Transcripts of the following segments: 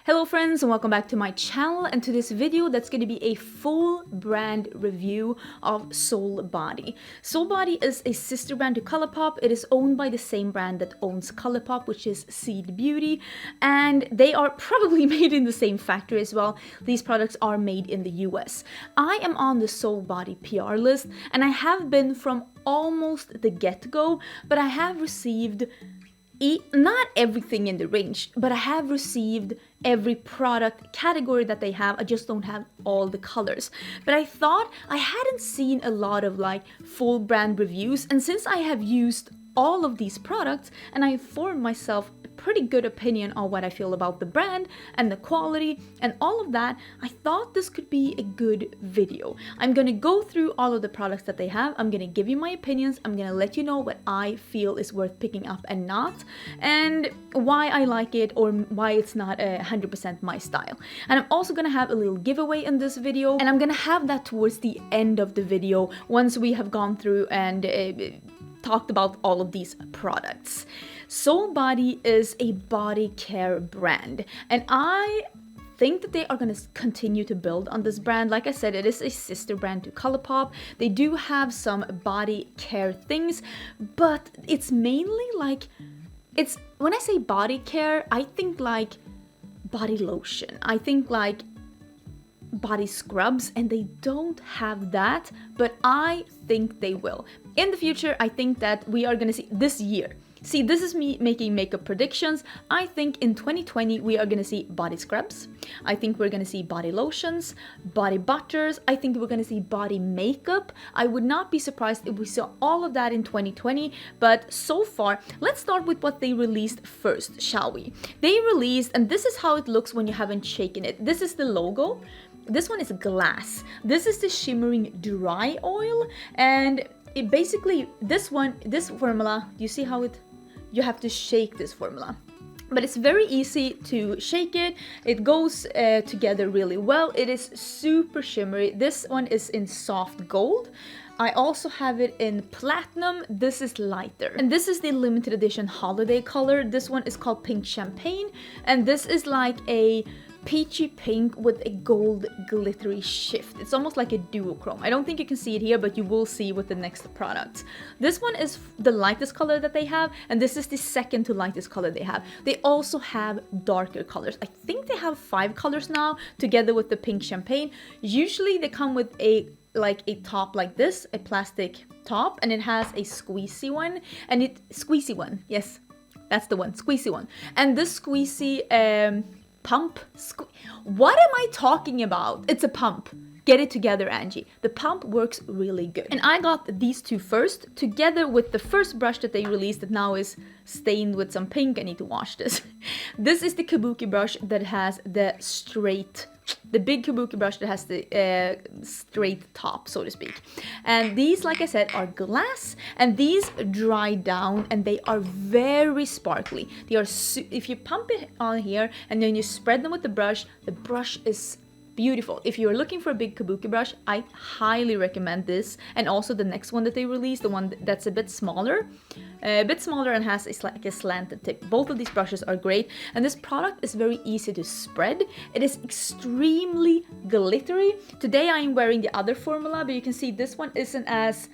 Hello friends and welcome back to my channel, and to this video that's going to be a full brand review of Soul Body. Soul Body is a sister brand to ColourPop. It is owned by the same brand that owns ColourPop, which is Seed Beauty, and they are probably made in the same factory as well. These products are made in the US. I am on the Soul Body PR list and I have been from almost the get-go, but I have received not everything in the range, but I have received every product category that they have. I just don't have all the colors. But I thought I hadn't seen a lot of full brand reviews, and since I have used all of these products and I formed myself a pretty good opinion on what I feel about the brand and the quality and all of that, I thought this could be a good video. I'm gonna go through all of the products that they have. I'm gonna give you my opinions. I'm gonna let you know what I feel is worth picking up and not, and why I like it or why it's not 100% my style. And I'm also gonna have a little giveaway in this video, and I'm gonna have that towards the end of the video once we have gone through and talked about all of these products. Soul Body is a body care brand, and I think that they are going to continue to build on this brand. Like I said, it is a sister brand to ColourPop. They do have some body care things, but it's mainly when I say body care, I think body lotion. I think body scrubs, and they don't have that, but I think they will. In the future, I think that we are gonna see this year. See, this is me making makeup predictions. I think in 2020 we are gonna see body scrubs. I think we're gonna see body lotions, body butters. I think we're gonna see body makeup. I would not be surprised if we saw all of that in 2020, but so far, let's start with what they released first, shall we? They released, and this is how it looks when you haven't shaken it. This is the logo. This one is glass. This is the shimmering dry oil, and it basically, this formula, you see how you have to shake this formula. But it's very easy to shake it. It goes together really well. It is super shimmery. This one is in soft gold. I also have it in platinum. This is lighter. And this is the limited edition holiday color. This one is called Pink Champagne. And this is like a peachy pink with a gold glittery shift. It's almost like a duochrome. I don't think you can see it here, but you will see with the next product. This one is the lightest color that they have, and this is the second to lightest color they have. They also have darker colors. I think they have 5 colors now together with the Pink Champagne. Usually they come with a top like this, a plastic top, and it has a squeezy one, yes, that's the one, squeezy one. And this squeezy what am I talking about? It's a pump. Get it together, Angie. The pump works really good. And I got these two first, together with the first brush that they released that now is stained with some pink. I need to wash this. This is the kabuki brush that has the big kabuki brush that has the straight top, so to speak. And these, like I said, are glass, and these dry down and they are very sparkly. They are if you pump it on here and then you spread them with the brush is beautiful. If you're looking for a big kabuki brush, I highly recommend this, and also the next one that they released, the one that's a bit smaller and has a slanted tip. Both of these brushes are great, and this product is very easy to spread. It is extremely glittery. Today I am wearing the other formula, but you can see this one isn't as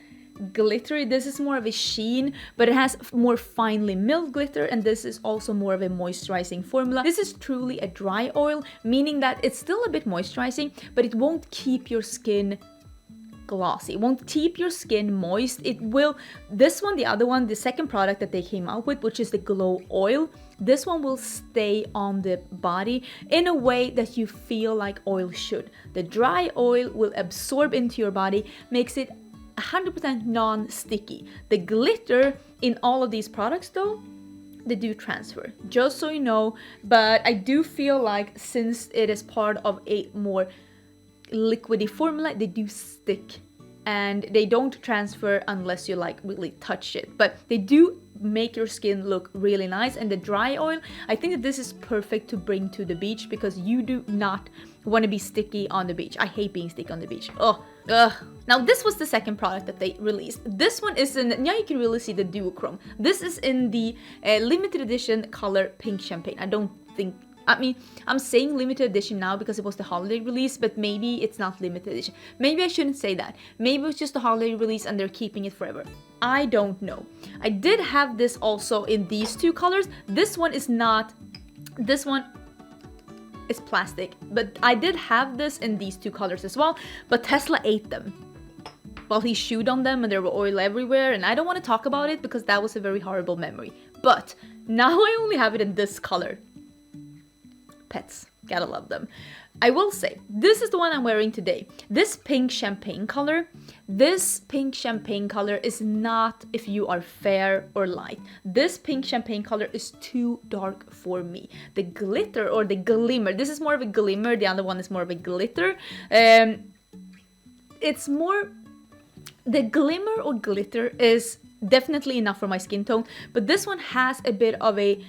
glittery. This is more of a sheen, but it has more finely milled glitter, and this is also more of a moisturizing formula. This is truly a dry oil, meaning that it's still a bit moisturizing, but it won't keep your skin glossy. It won't keep your skin moist. It will, this one, the other one, the second product that they came out with, which is the Glow Oil, this one will stay on the body in a way that you feel like oil should. The dry oil will absorb into your body, makes it 100% non-sticky. The glitter in all of these products though, they do transfer, just so you know, but I do feel like since it is part of a more liquidy formula, they do stick and they don't transfer unless you really touch it, but they do make your skin look really nice. And the dry oil, I think that this is perfect to bring to the beach, because you do not want to be sticky on the beach. I hate being sticky on the beach. Ugh. Now this was the second product that they released. This one is in, now you can really see the duochrome. This is in the limited edition color Pink Champagne. I don't think I mean, I'm saying limited edition now because it was the holiday release, but maybe it's not limited edition. Maybe I shouldn't say that. Maybe it's just the holiday release and they're keeping it forever. I don't know. I did have this also in these two colors. This one is not, this one is plastic, but I did have this in these two colors as well, but Tesla ate them. Well, he chewed on them and there were oil everywhere, and I don't want to talk about it because that was a very horrible memory. But now I only have it in this color. Pets, gotta love them. I will say, this is the one I'm wearing today. This pink champagne color is not if you are fair or light. This pink champagne color is too dark for me. The glitter or the glimmer, this is more of a glimmer, the other one is more of a glitter. It's more, the glimmer or glitter is definitely enough for my skin tone, but this one has a bit of a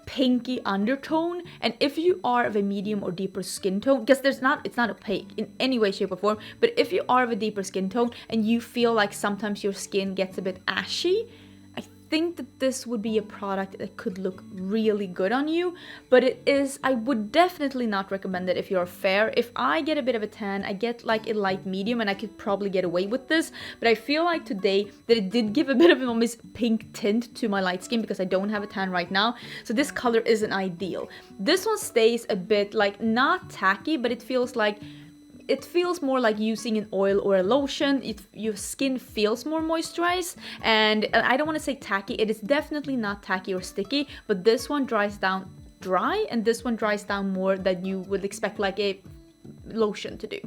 pinky undertone, and if you are of a medium or deeper skin tone, because it's not opaque in any way, shape or form, but if you are of a deeper skin tone and you feel like sometimes your skin gets a bit ashy, I think that this would be a product that could look really good on you. But I would definitely not recommend it if you're fair. If I get a bit of a tan, I get like a light medium, and I could probably get away with this, but I feel like today that it did give a bit of a pink tint to my light skin because I don't have a tan right now, so this color isn't ideal. This one stays a bit like, not tacky, but it feels more like using an oil or a lotion. Your skin feels more moisturized, and I don't want to say tacky. It is definitely not tacky or sticky, but this one dries down dry, and this one dries down more than you would expect like a lotion to do.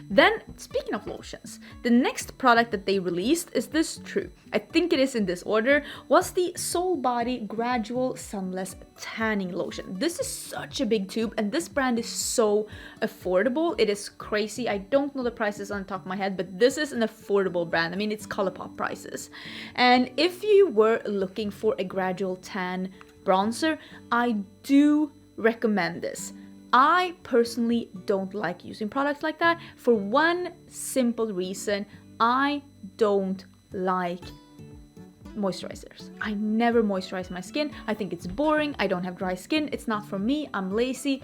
Then, speaking of lotions, the next product that they released, is this true? I think it is in this order, was the Soul Body Gradual Sunless Tanning Lotion. This is such a big tube, and this brand is so affordable. It is crazy. I don't know the prices on the top of my head, but this is an affordable brand. I mean, it's ColourPop prices. And if you were looking for a gradual tan bronzer, I do recommend this. I personally don't like using products like that for one simple reason. I don't like moisturizers. I never moisturize my skin. I think it's boring. I don't have dry skin. It's not for me. I'm lazy.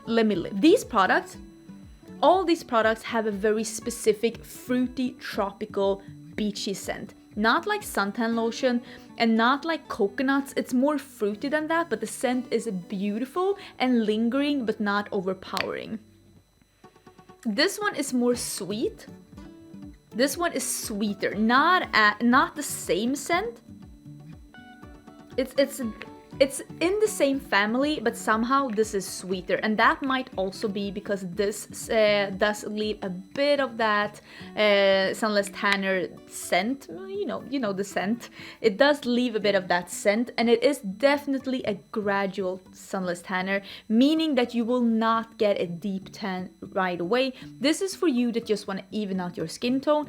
Let me live. These products, all these products have a very specific fruity, tropical, beachy scent. Not like suntan lotion and not like coconuts. It's more fruity than that, but the scent is beautiful and lingering, but not overpowering. This one is more sweet. This one is sweeter, not the same scent. It's in the same family, but somehow this is sweeter, and that might also be because this does leave a bit of that sunless tanner scent. You know the scent. It does leave a bit of that scent, and it is definitely a gradual sunless tanner, meaning that you will not get a deep tan right away. This is for you that just want to even out your skin tone.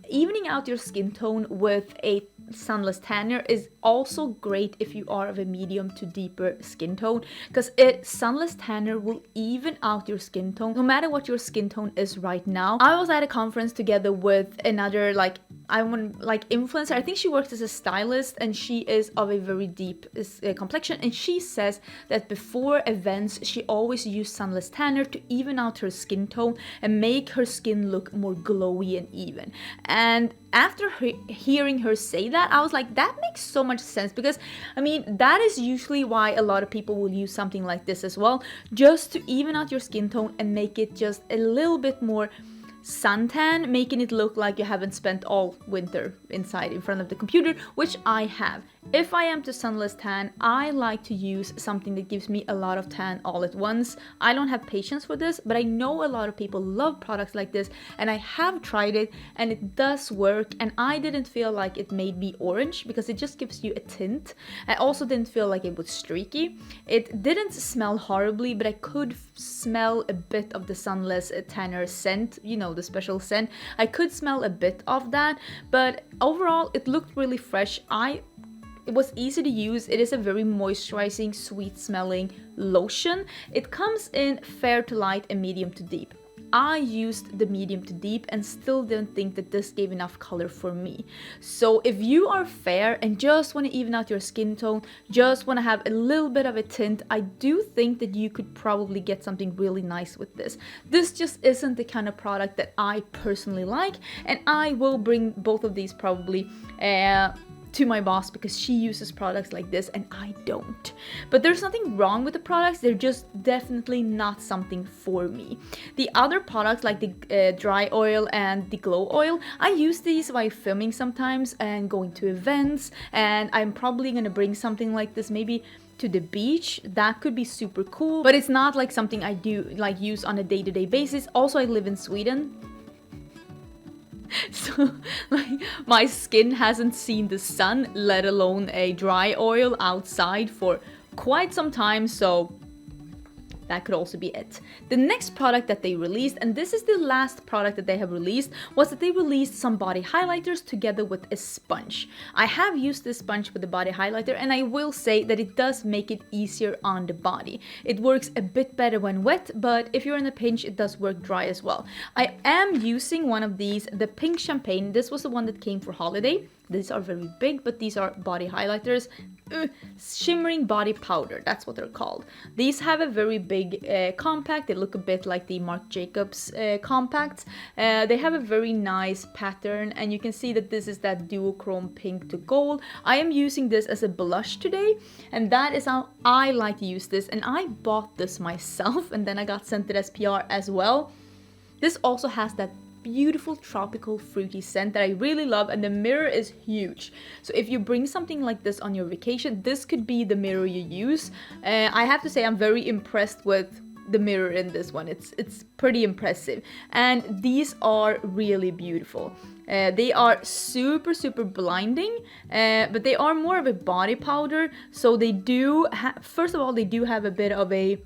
Evening out your skin tone with a sunless tanner is also great if you are of a medium to deeper skin tone, because sunless tanner will even out your skin tone no matter what your skin tone is right now. I was at a conference together with another influencer. I think she works as a stylist, and she is of a very deep complexion, and she says that before events she always used sunless tanner to even out her skin tone and make her skin look more glowy and even. And after hearing her say that, I was like, that makes so much sense, because I mean, that is usually why a lot of people will use something like this as well, just to even out your skin tone and make it just a little bit more suntan, making it look like you haven't spent all winter inside in front of the computer, which I have. If I am to sunless tan, I like to use something that gives me a lot of tan all at once. I don't have patience for this, but I know a lot of people love products like this, and I have tried it and it does work, and I didn't feel like it made me orange because it just gives you a tint. I also didn't feel like it was streaky. It didn't smell horribly, but I could smell a bit of the sunless tanner scent, the special scent. I could smell a bit of that, but overall it looked really fresh. It was easy to use. It is a very moisturizing, sweet smelling lotion. It comes in fair to light and medium to deep. I used the medium to deep and still didn't think that this gave enough color for me. So if you are fair and just want to even out your skin tone, just want to have a little bit of a tint, I do think that you could probably get something really nice with this. This just isn't the kind of product that I personally like, and I will bring both of these probably to my boss because she uses products like this and I don't. But there's nothing wrong with the products, they're just definitely not something for me. The other products like the dry oil and the glow oil, I use these while filming sometimes and going to events, and I'm probably gonna bring something like this maybe to the beach. That could be super cool, but it's not like something I do like use on a day-to-day basis. Also, I live in Sweden. So like my skin hasn't seen the sun, let alone a dry oil outside for quite some time, so that could also be it. The next product that they released, and this is the last product that they have released, was that they released some body highlighters together with a sponge. I have used this sponge with the body highlighter, and I will say that it does make it easier on the body. It works a bit better when wet, but if you're in a pinch, it does work dry as well. I am using one of these, the pink champagne. This was the one that came for holiday. These are very big, but these are body highlighters. Shimmering body powder, that's what they're called. These have a very big compact. They look a bit like the Marc Jacobs compacts. They have a very nice pattern, and you can see that this is that duochrome pink to gold. I am using this as a blush today, and that is how I like to use this, and I bought this myself and then I got sent it as PR as well. This also has that beautiful tropical fruity scent that I really love, and the mirror is huge. So if you bring something like this on your vacation, this could be the mirror you use. I have to say I'm very impressed with the mirror in this one. It's pretty impressive, and these are really beautiful. They are super blinding, but they are more of a body powder, so they do first of all, they do have a bit of a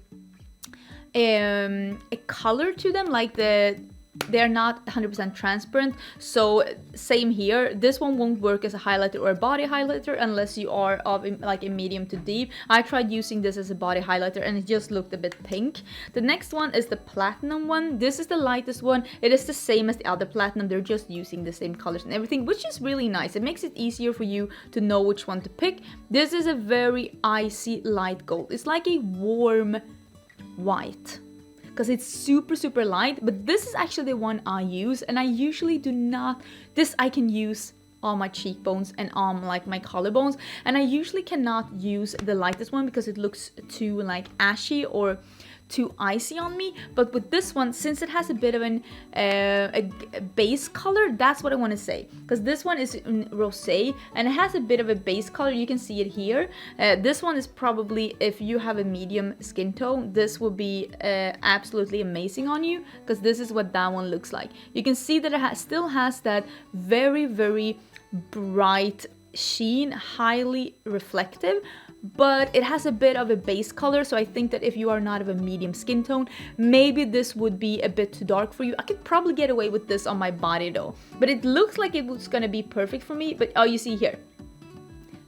color to them, like they're not 100% transparent. So same here, this one won't work as a highlighter or a body highlighter unless you are of like a medium to deep. I tried using this as a body highlighter and it just looked a bit pink. The next one is the platinum one. This is the lightest one. It is the same as the other platinum. They're just using the same colors and everything, which is really nice. It makes it easier for you to know which one to pick. This is a very icy light gold. It's like a warm white, because it's super light, but this is actually the one I use, and I usually do not. This I can use on my cheekbones and on like my collarbones, and I usually cannot use the lightest one because it looks too like ashy or too icy on me. But with this one, since it has a bit of a base color, that's what I want to say, because this one is rosé and it has a bit of a base color. You can see it here. This one is probably, if you have a medium skin tone, this will be absolutely amazing on you, because this is what that one looks like. You can see that it still has that very bright sheen, highly reflective, but it has a bit of a base color. So I think that if you are not of a medium skin tone, maybe this would be a bit too dark for you. I could probably get away with this on my body though, but it looks like it was gonna be perfect for me. But oh, you see here,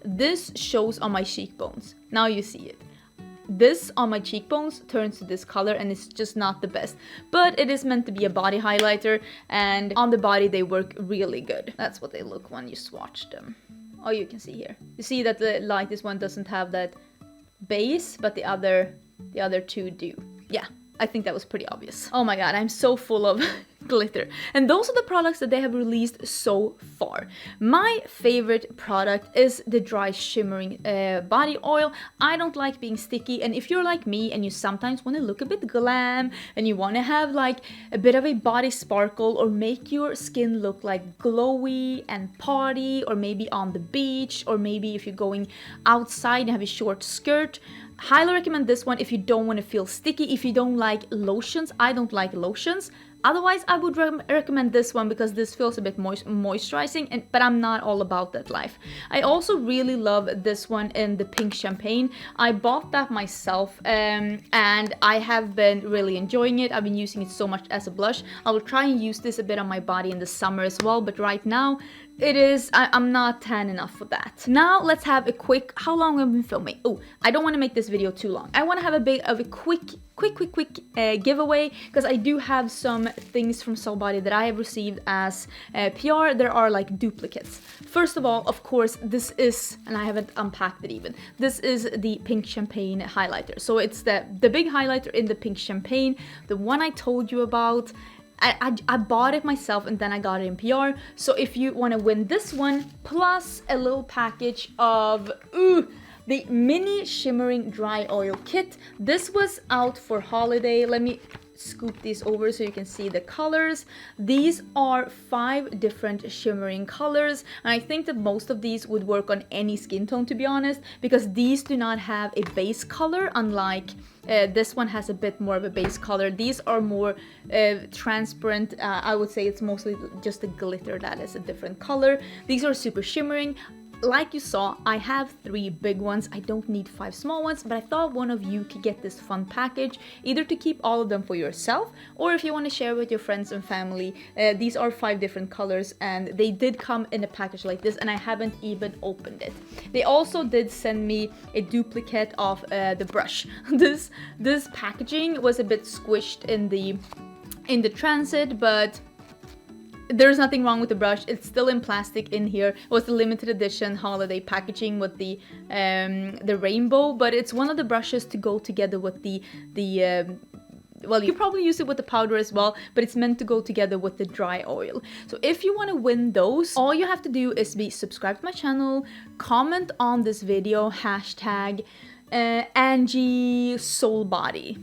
this shows on my cheekbones. Now you see it. This on my cheekbones turns to this color and it's just not the best, but it is meant to be a body highlighter, and on the body they work really good. That's what they look when you swatch them. Oh, you can see here. You see that the lightest one doesn't have that base, but the other two do. Yeah, I think that was pretty obvious. Oh my god, I'm so full of glitter. And those are the products that they have released so far. My favorite product is the dry shimmering body oil. I don't like being sticky, and if you're like me and you sometimes want to look a bit glam and you want to have like a bit of a body sparkle or make your skin look like glowy and party, or maybe on the beach, or maybe if you're going outside and have a short skirt, highly recommend this one if you don't want to feel sticky. If you don't like lotions, I don't like lotions. Otherwise, I would recommend this one because this feels a bit moisturizing, but I'm not all about that life. I also really love this one in the pink champagne. I bought that myself and I have been really enjoying it. I've been using it so much as a blush. I will try and use this a bit on my body in the summer as well, but right now, it is, I'm not tan enough for that. Now let's have a quick, how long have I been filming? Oh, I don't want to make this video too long. I want to have a bit of a quick giveaway, because I do have some things from Soul Body that I have received as PR. There are like duplicates. First of all, of course, this is, and I haven't unpacked it even, this is the pink champagne highlighter. So it's the big highlighter in the pink champagne, the one I told you about. I bought it myself and then I got it in PR. So if you want to win this one, plus a little package of the mini shimmering dry oil kit. This was out for holiday. Let me scoop these over so you can see the colors. These are 5 different shimmering colors, and I think that most of these would work on any skin tone, to be honest, because these do not have a base color, unlike this one has a bit more of a base color. These are more transparent. I would say it's mostly just the glitter that is a different color. These are super shimmering. Like you saw, I have 3 big ones. I don't need 5 small ones, but I thought one of you could get this fun package, either to keep all of them for yourself, or if you want to share with your friends and family. These are 5 different colors, and they did come in a package like this, and I haven't even opened it. They also did send me a duplicate of the brush. This packaging was a bit squished in the transit, but there's nothing wrong with the brush. It's still in plastic in here. It was the limited edition holiday packaging with the rainbow, but it's one of the brushes to go together with the well, you probably use it with the powder as well, but it's meant to go together with the dry oil. So if you want to win those, all you have to do is be subscribed to my channel, comment on this video, hashtag Angie Soul Body.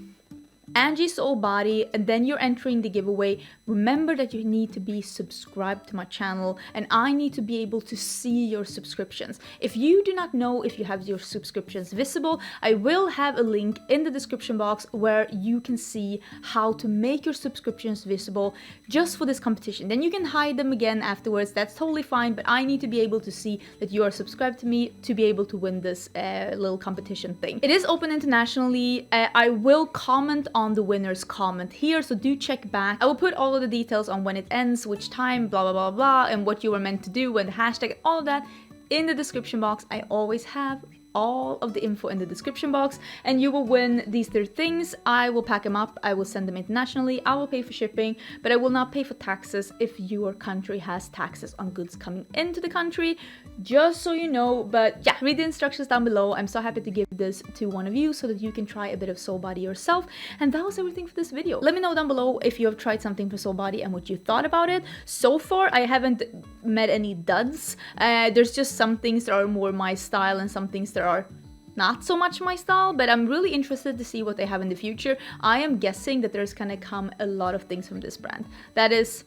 Angie Soul Body, and then you're entering the giveaway. Remember that you need to be subscribed to my channel, and I need to be able to see your subscriptions. If you do not know if you have your subscriptions visible, I will have a link in the description box where you can see how to make your subscriptions visible just for this competition. Then you can hide them again afterwards. That's totally fine, but I need to be able to see that you are subscribed to me to be able to win this little competition thing. It is open internationally. I will comment on the winner's comment here, so do check back. I will put all of the details on when it ends, which time, blah blah blah blah, and what you were meant to do, and the hashtag, all of that in the description box. I always have all of the info in the description box, and you will win these 3 things. I will pack them up, I will send them internationally, I will pay for shipping, but I will not pay for taxes if your country has taxes on goods coming into the country, just so you know. But yeah, read the instructions down below. I'm so happy to give this to one of you so that you can try a bit of Soul Body yourself. And that was everything for this video. Let me know down below if you have tried something for Soul Body and what you thought about it. So far, I haven't met any duds. There's just some things that are more my style and some things that are not so much my style, but I'm really interested to see what they have in the future. I am guessing that there's gonna come a lot of things from this brand. That is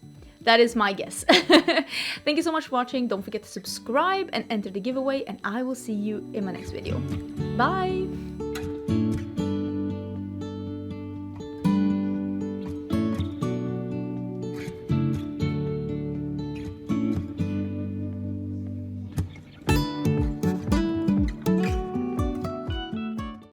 my guess. Thank you so much for watching. Don't forget to subscribe and enter the giveaway, and I will see you in my next video. Bye!